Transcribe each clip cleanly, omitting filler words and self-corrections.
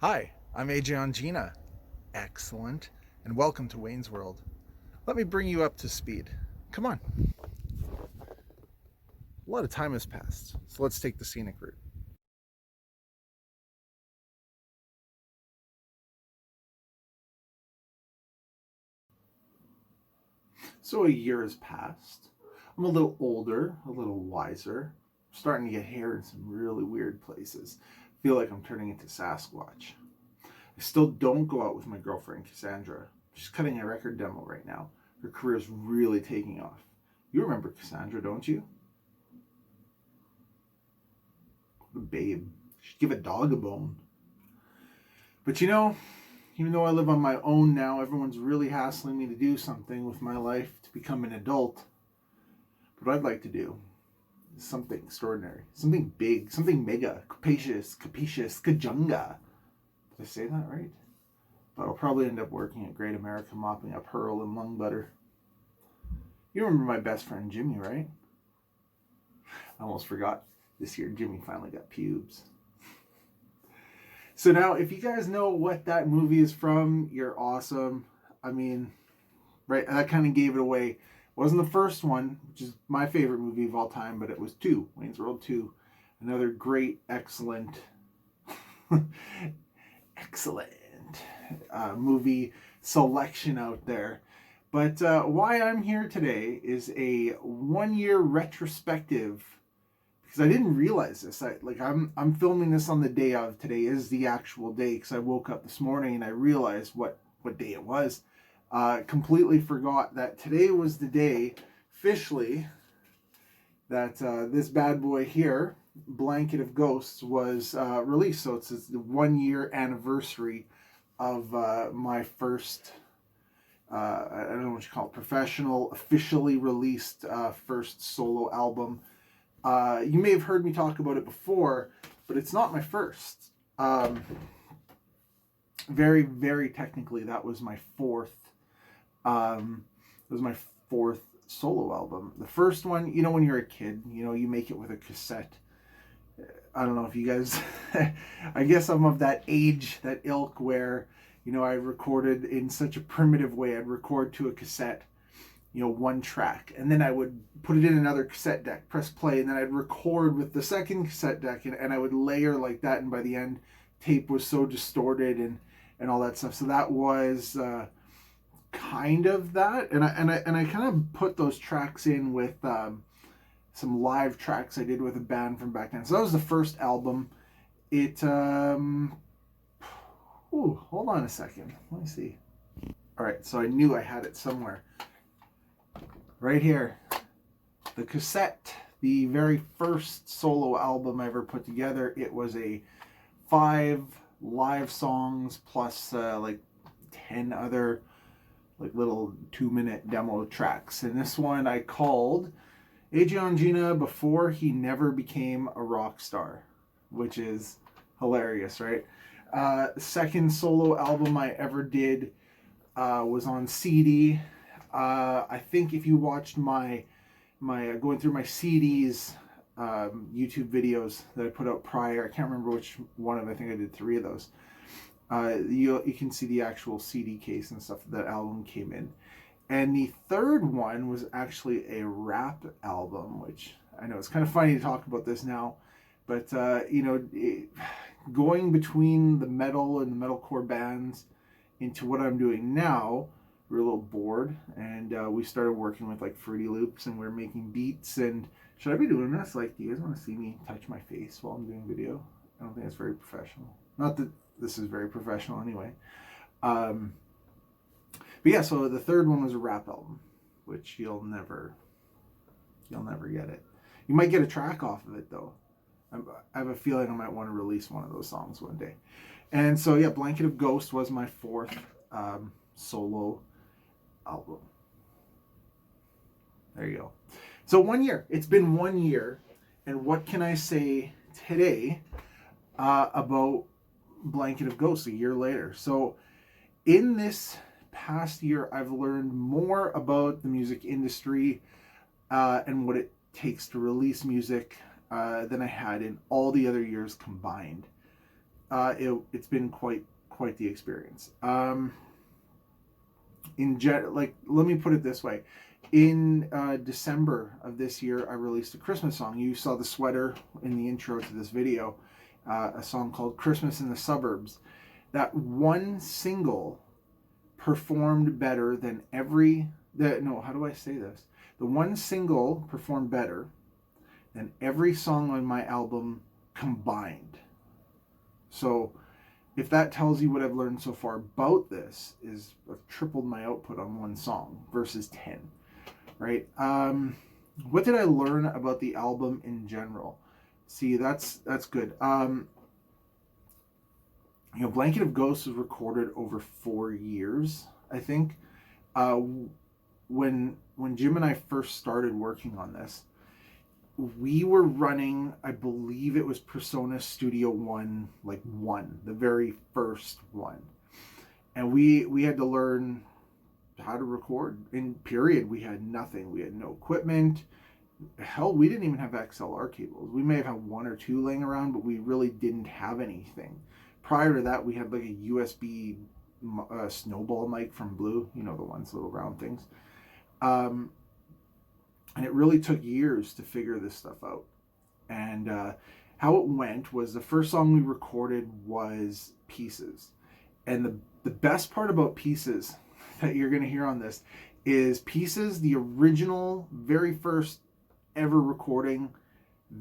Hi, I'm AJ Ongenae. Excellent. And welcome to Wayne's World. Let me bring you up to speed. Come on. A lot of time has passed, so let's take the scenic route. So a year has passed. I'm a little older, a little wiser. I'm starting to get hair in some really weird places. I feel like I'm turning into Sasquatch. I still don't go out with my girlfriend Cassandra. She's cutting a record demo right now. Her career is really taking off. You remember Cassandra, don't you? What a babe. She'd give a dog a bone. But even though I live on my own now, everyone's really hassling me to do something with my life to become an adult. But what I'd like to do is something extraordinary, something big, something mega, capacious, kajunga. Did I say that right? But I'll probably end up working at Great America mopping up hurl and lung butter. You remember my best friend Jimmy, right? I almost forgot. This year Jimmy finally got pubes. So now, if you guys know what that movie is from, you're awesome. I mean, right, that kind of gave it away. It wasn't the first one, which is my favorite movie of all time, but it was 2, Wayne's World 2. Another great, excellent, excellent movie selection out there. But why I'm here today is a 1-year retrospective, because I didn't realize this. I'm filming this on the day of. Today is the actual day, because I woke up this morning and I realized what day it was. Completely forgot that today was the day, officially, that this bad boy here, Blanket of Ghosts, was released. So it's the 1-year anniversary of my first, I don't know what you call it, professional, officially released first solo album. You may have heard me talk about it before, but it's not my first. Very, very technically, that was my fourth. It was my fourth solo album. The first one, when you're a kid, you make it with a cassette. I don't know if you guys, I guess I'm of that age, that ilk where, I recorded in such a primitive way. I'd record to a cassette, one track, and then I would put it in another cassette deck, press play, and then I'd record with the second cassette deck, and I would layer like that, and by the end, tape was so distorted and all that stuff. So that was kind of that, and I kind of put those tracks in with some live tracks I did with a band from back then. So that was the first album. It hold on a second. Let me see. All right, so I knew I had it somewhere. Right here. The cassette, the very first solo album I ever put together. It was a 5 live songs plus like 10 other like little 2-minute demo tracks. And this one I called AJ Ongenae Before He Never Became a Rock Star, which is hilarious, right? Second solo album I ever did was on CD. I think if you watched my going through my CDs YouTube videos that I put out prior, I can't remember which one of them. I think I did 3 of those. You can see the actual CD case and stuff that album came in. And the third one was actually a rap album, which I know it's kind of funny to talk about this now, but going between the metal and the metalcore bands into what I'm doing now, we were a little bored, and we started working with like Fruity Loops, and we are making beats. And should I be doing this? Like, do you guys want to see me touch my face while I'm doing video? I don't think it's very professional. Not that this is very professional anyway. But yeah, so the third one was a rap album, which you'll never get it. You might get a track off of it though. I have a feeling I might want to release one of those songs one day. And so yeah, Blanket of Ghost was my fourth solo album. There you go. So 1 year. It's been 1 year, and what can I say today about Blanket of Ghosts a year later? So in this past year, I've learned more about the music industry and what it takes to release music than I had in all the other years combined. it's been quite the experience. Let me put it this way. In December of this year, I released a Christmas song. You saw the sweater in the intro to this video, a song called Christmas in the Suburbs. That one single performed better than how do I say this? The one single performed better than every song on my album combined. So if that tells you what I've learned so far about this, is I've tripled my output on one song versus 10, right? What did I learn about the album in general? See, that's good. Blanket of Ghosts was recorded over 4 years, I think. When Jim and I first started working on this, we were running, I believe it was Persona Studio 1, the very first one. And we had to learn how to record. In period, we had nothing. We had no equipment. Hell, we didn't even have XLR cables. We may have had 1 or 2 laying around, but we really didn't have anything. Prior to that, we had like a USB snowball mic from Blue, the ones, little round things. And it really took years to figure this stuff out. And how it went was, the first song we recorded was Pieces. And the best part about Pieces that you're going to hear on this is Pieces, the original, very first ever recording,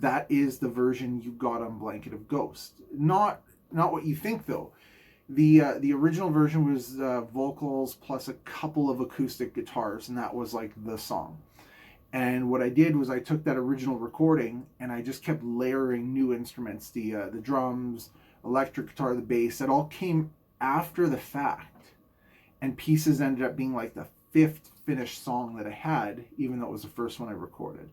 that is the version you got on Blanket of Ghosts. Not what you think, though. The original version was vocals plus a couple of acoustic guitars, and that was like the song. And what I did was I took that original recording and I just kept layering new instruments, the drums, electric guitar, the bass. That all came after the fact. And Pieces ended up being like the 5th finished song that I had, even though it was the first one I recorded.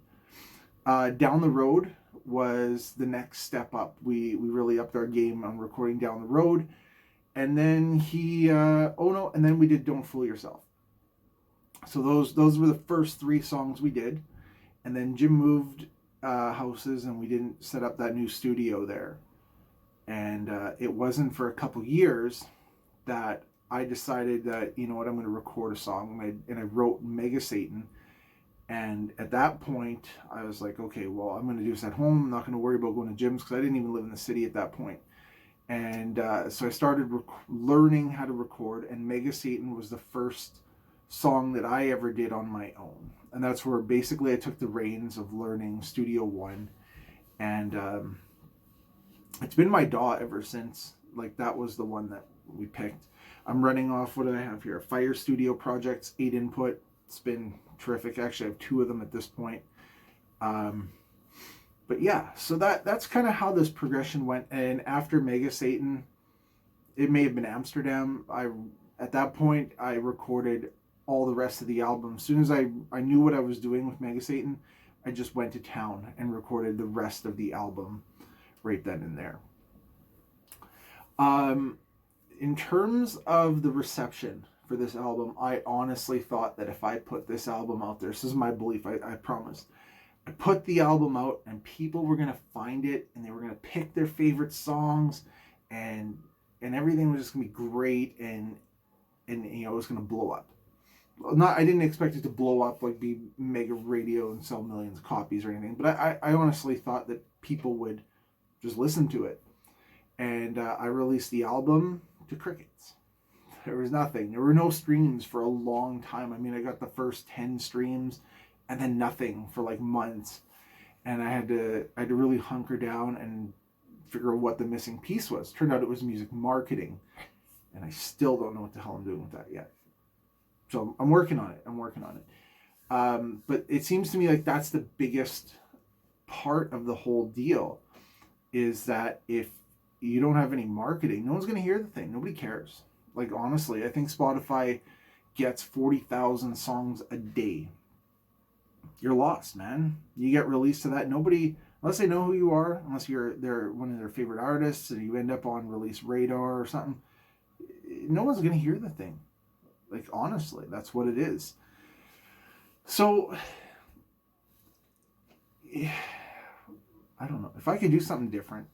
Down the Road was the next step up. We really upped our game on recording Down the Road. And then and then we did Don't Fool Yourself. So those were the first 3 songs we did. And then Jim moved houses and we didn't set up that new studio there. And it wasn't for a couple years that I decided that, I'm going to record a song. And I wrote Mega Satan. And at that point, I was like, okay, well, I'm going to do this at home. I'm not going to worry about going to gyms, because I didn't even live in the city at that point. And so I started learning how to record. And Mega Satan was the first song that I ever did on my own. And that's where basically I took the reins of learning Studio One. And it's been my DAW ever since. Like, that was the one that we picked. I'm running off, what do I have here? Fire Studio Projects, 8 input. It's been terrific. Actually, I have 2 of them at this point. But yeah, so that's kind of how this progression went. And after Mega Satan, it may have been Amsterdam. At that point, I recorded all the rest of the album. As soon as I knew what I was doing with Mega Satan, I just went to town and recorded the rest of the album right then and there. In terms of the reception for this album, I honestly thought that if I put this album out there, this is my belief, I promise, I put the album out and people were going to find it and they were going to pick their favorite songs and everything was just going to be great and it was going to blow up. I didn't expect it to blow up, like be mega radio and sell millions of copies or anything, but I honestly thought that people would just listen to it. And I released the album to crickets. There was nothing. There were no streams for a long time. I mean, I got the first 10 streams and then nothing for like months. And I had to really hunker down and figure out what the missing piece was. Turned out it was music marketing. And I still don't know what the hell I'm doing with that yet. So I'm working on it. But it seems to me like that's the biggest part of the whole deal, is that if you don't have any marketing, no one's going to hear the thing. Nobody cares. Like, honestly, I think Spotify gets 40,000 songs a day. You're lost, man. You get released to that. Nobody, unless they know who you are, unless they're one of their favorite artists and you end up on release radar or something, no one's going to hear the thing. Like, honestly, that's what it is. So, yeah, I don't know. If I could do something different,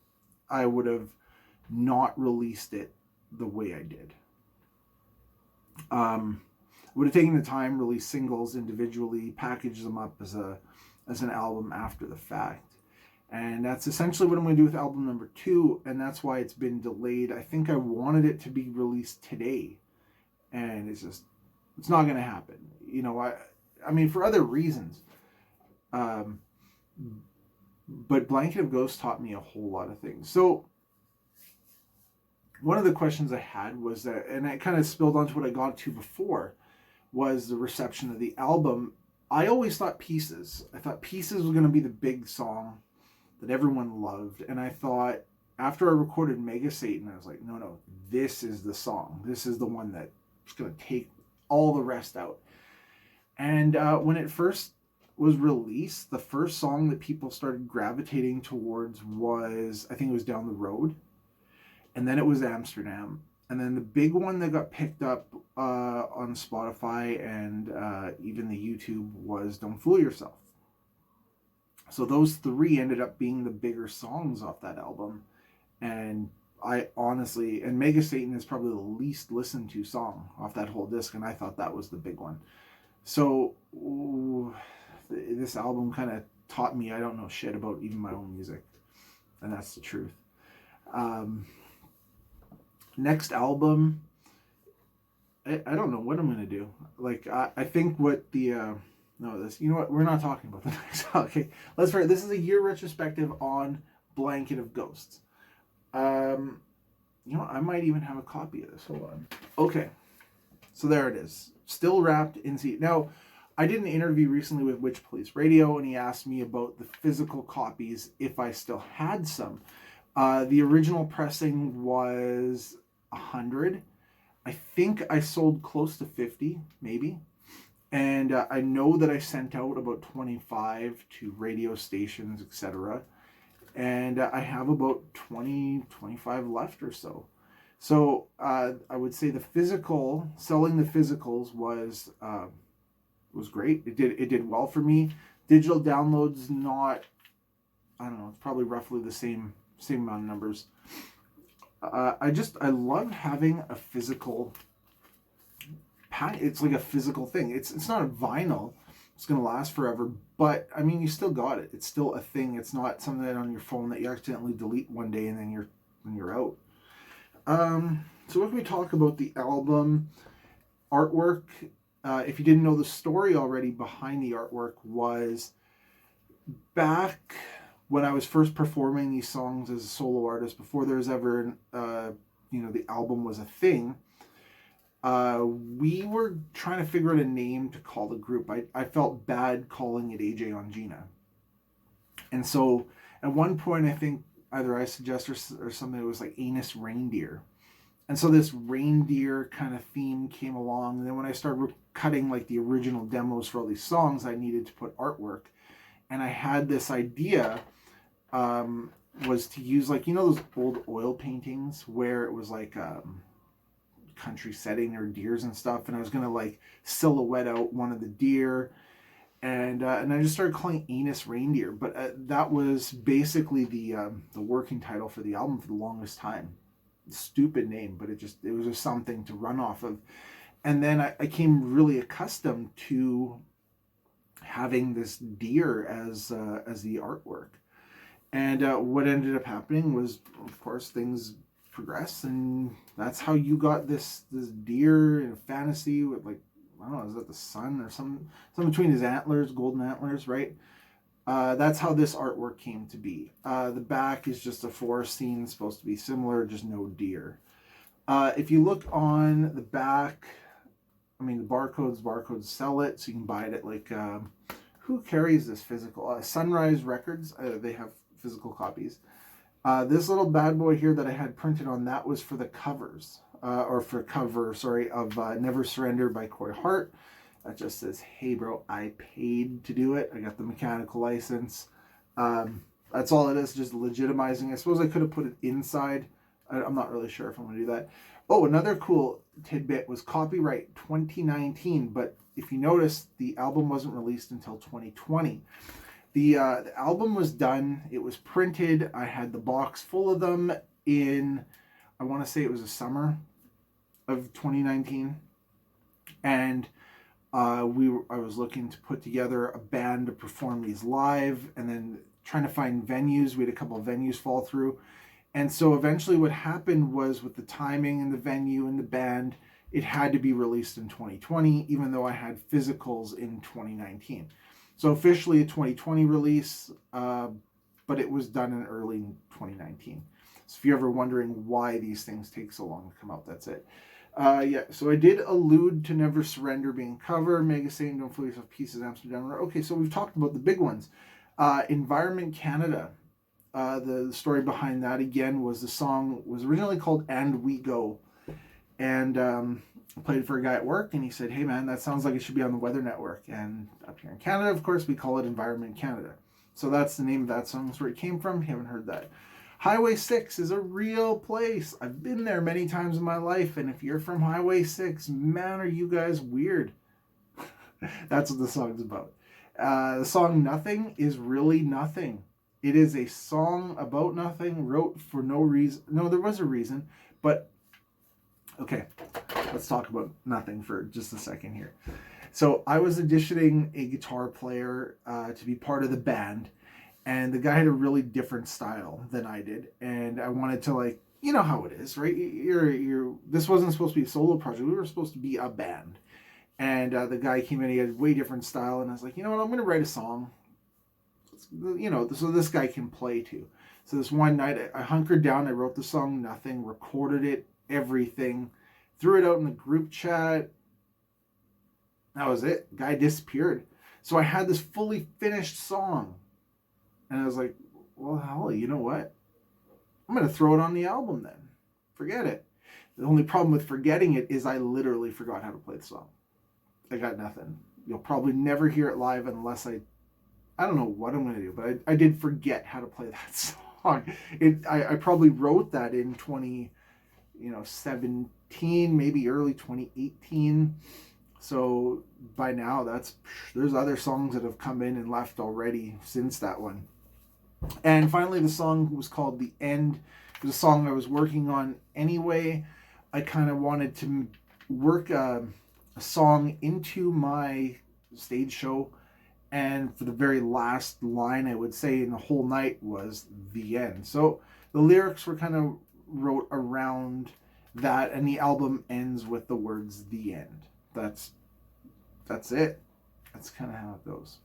I would have not released it the way I did. Would have taken the time, release singles individually, package them up as an album after the fact. And that's essentially what I'm going to do with album number 2, and that's why it's been delayed. I think I wanted it to be released today, and it's not going to happen. You know, I mean, for other reasons. But Blanket of Ghosts taught me a whole lot of things. So one of the questions I had was that, and it kind of spilled onto what I got to before, was the reception of the album. I always thought Pieces. I thought Pieces was going to be the big song that everyone loved. And I thought, after I recorded Mega Satan, I was like, no, this is the song. This is the one that's going to take all the rest out. And when it first was released, the first song that people started gravitating towards was, I think it was Down the Road. And then it was Amsterdam. And then the big one that got picked up on Spotify and even the YouTube was Don't Fool Yourself. So those 3 ended up being the bigger songs off that album. And I honestly, and Mega Satan is probably the least listened to song off that whole disc, and I thought that was the big one. So this album kind of taught me I don't know shit about even my own music, and that's the truth. Next album, I don't know what I'm gonna do. Like I think what the you know what, we're not talking about the next. Okay, let's try. This is a year retrospective on Blanket of Ghosts. You know, I might even have a copy of this. Hold on. Okay, so there it is, still wrapped in CD. Now, I did an interview recently with Witch Police Radio, and he asked me about the physical copies if I still had some. The original pressing was 100. I think I sold close to 50, maybe. And I know that I sent out about 25 to radio stations, etc. And I have about 25 left or so. So I would say selling the physicals was great. It did well for me. Digital downloads, not, I don't know, it's probably roughly the same amount of numbers. I love having a physical pack. It's like a physical thing. It's not a vinyl. It's going to last forever, but I mean, you still got it. It's still a thing. It's not something that on your phone that you accidentally delete one day and then you're out. So if we talk about the album artwork, if you didn't know, the story already behind the artwork was back when I was first performing these songs as a solo artist, before there was ever, the album was a thing. We were trying to figure out a name to call the group. I felt bad calling it AJ Ongenae. And so at one point, I think either I suggested or something, it was like Anus Reindeer. And so this reindeer kind of theme came along. And then when I started cutting like the original demos for all these songs, I needed to put artwork. And I had this idea, was to use like, you know, those old oil paintings where it was like country setting or deers and stuff, and I was gonna like silhouette out one of the deer, and I just started calling Anus Reindeer, but that was basically the working title for the album for the longest time. Stupid name, but it was just something to run off of. And then I came really accustomed to having this deer as the artwork, and what ended up happening was, of course, things progress, and that's how you got this deer in a fantasy with, like, I don't know, is that the sun or something between his antlers, golden antlers, right? That's how this artwork came to be. The back is just a forest scene, supposed to be similar, just no deer. If you look on the back, I mean, the barcodes sell it, so you can buy it at like, who carries this physical? Sunrise Records, they have physical copies. This little bad boy here that I had printed on, that was for the covers, of Never Surrender by Corey Hart. That just says, hey bro, I paid to do it. I got the mechanical license. That's all it is, just legitimizing. I suppose I could have put it inside. I'm not really sure if I'm going to do that. Oh, another cool tidbit was copyright 2019, but if you notice, the album wasn't released until 2020. The album was done, it was printed, I had the box full of them, in, I want to say it was the summer of 2019. And I was looking to put together a band to perform these live, and then trying to find venues. We had a couple of venues fall through. And so eventually what happened was, with the timing and the venue and the band, it had to be released in 2020, even though I had physicals in 2019. So officially a 2020 release, but it was done in early 2019. So if you're ever wondering why these things take so long to come out, that's it. Yeah, so I did allude to Never Surrender being cover, Mega Satan, Don't Fool Yourself, Pieces, Amsterdam. Okay, so we've talked about the big ones. Environment Canada. The story behind that, again, was the song was originally called And We Go. And I played it for a guy at work, and he said, hey man, that sounds like it should be on the Weather Network. And up here in Canada, of course, we call it Environment Canada. So that's the name of that song. That's where it came from. Haven't heard that. Highway 6 is a real place. I've been there many times in my life, and if you're from Highway 6, man, are you guys weird. That's what the song's about. The song Nothing is really nothing. It is a song about nothing, wrote for no reason. No, there was a reason, but okay, let's talk about Nothing for just a second here. So I was auditioning a guitar player to be part of the band, and the guy had a really different style than I did, and I wanted to, like, you know how it is, right? This wasn't supposed to be a solo project. We were supposed to be a band, and the guy came in. He had a way different style, and I was like, you know what? I'm going to write a song. You know, so this guy can play too. So this one night, I hunkered down. I wrote the song Nothing, recorded it, everything, threw it out in the group chat. That was it. Guy disappeared. So I had this fully finished song. And I was like, well, hell, you know what? I'm going to throw it on the album then. Forget it. The only problem with forgetting it is I literally forgot how to play the song. I got nothing. You'll probably never hear it live unless I don't know what I'm going to do, but I did forget how to play that song. I probably wrote that in 2017, maybe early 2018. So by now, there's other songs that have come in and left already since that one. And finally, the song was called The End. It was a song I was working on anyway. I kind of wanted to work a song into my stage show. And for the very last line, I would say, in the whole night was The End. So the lyrics were kind of wrote around that, and the album ends with the words The End. That's it. That's kind of how it goes.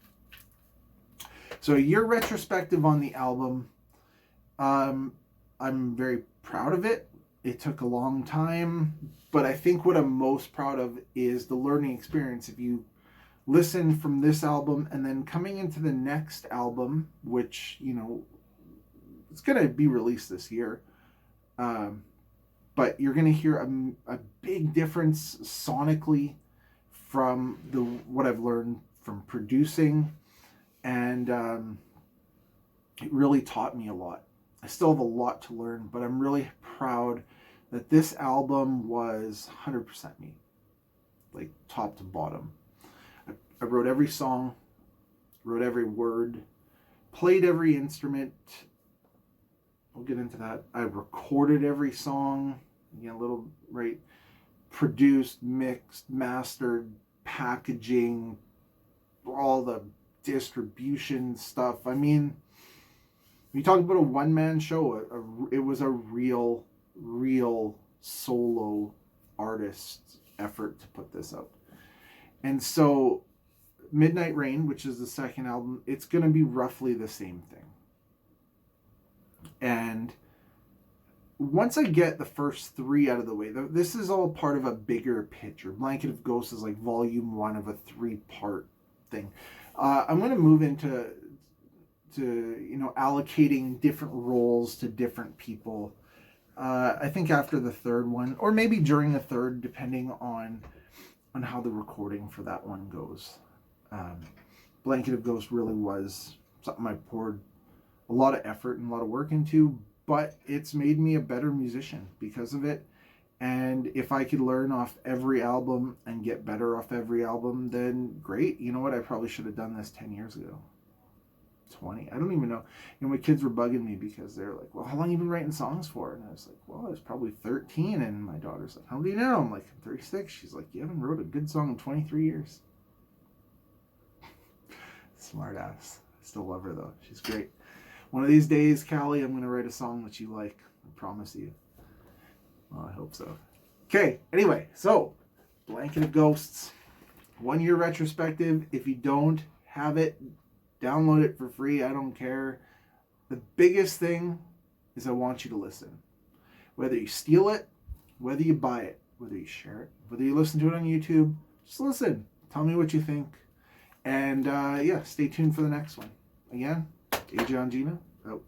So your retrospective on the album, I'm very proud of it. It took a long time, but I think what I'm most proud of is the learning experience. If you listen from this album and then coming into the next album, which, you know, it's going to be released this year, but you're going to hear a big difference sonically from what I've learned from producing, and it really taught me a lot. I still have a lot to learn, but I'm really proud that this album was 100% me, like top to bottom. I wrote every song, wrote every word, played every instrument. We'll get into that. I recorded every song, produced, mixed, mastered, packaging, all the distribution stuff. I mean, when you talk about a one-man show, it was a real solo artist effort to put this out. And so Midnight Rain, which is the second album, it's going to be roughly the same thing. And once I get the first three out of the way, this is all part of a bigger picture. Blanket of Ghosts is like volume 1 of a 3-part thing. I'm going to move into allocating different roles to different people. I think after the third one, or maybe during the third, depending on how the recording for that one goes. Blanket of Ghosts really was something I poured a lot of effort and a lot of work into, but it's made me a better musician because of it. And if I could learn off every album and get better off every album, then great. You know what? I probably should have done this 10 years ago. 20. I don't even know. You know, my kids were bugging me because they're like, well, how long have you been writing songs for? And I was like, well, I was probably 13. And my daughter's like, how old are you now? I'm like, I'm 36. She's like, you haven't wrote a good song in 23 years. Smart ass. I still love her though. She's great. One of these days, Callie, I'm going to write a song that you like. I promise you. Well, I hope so. Okay. Anyway, so Blanket of Ghosts. 1 year retrospective. If you don't have it, download it for free. I don't care. The biggest thing is I want you to listen. Whether you steal it, whether you buy it, whether you share it, whether you listen to it on YouTube, just listen. Tell me what you think. And yeah, stay tuned for the next one. Again, AJ Ongenae, out.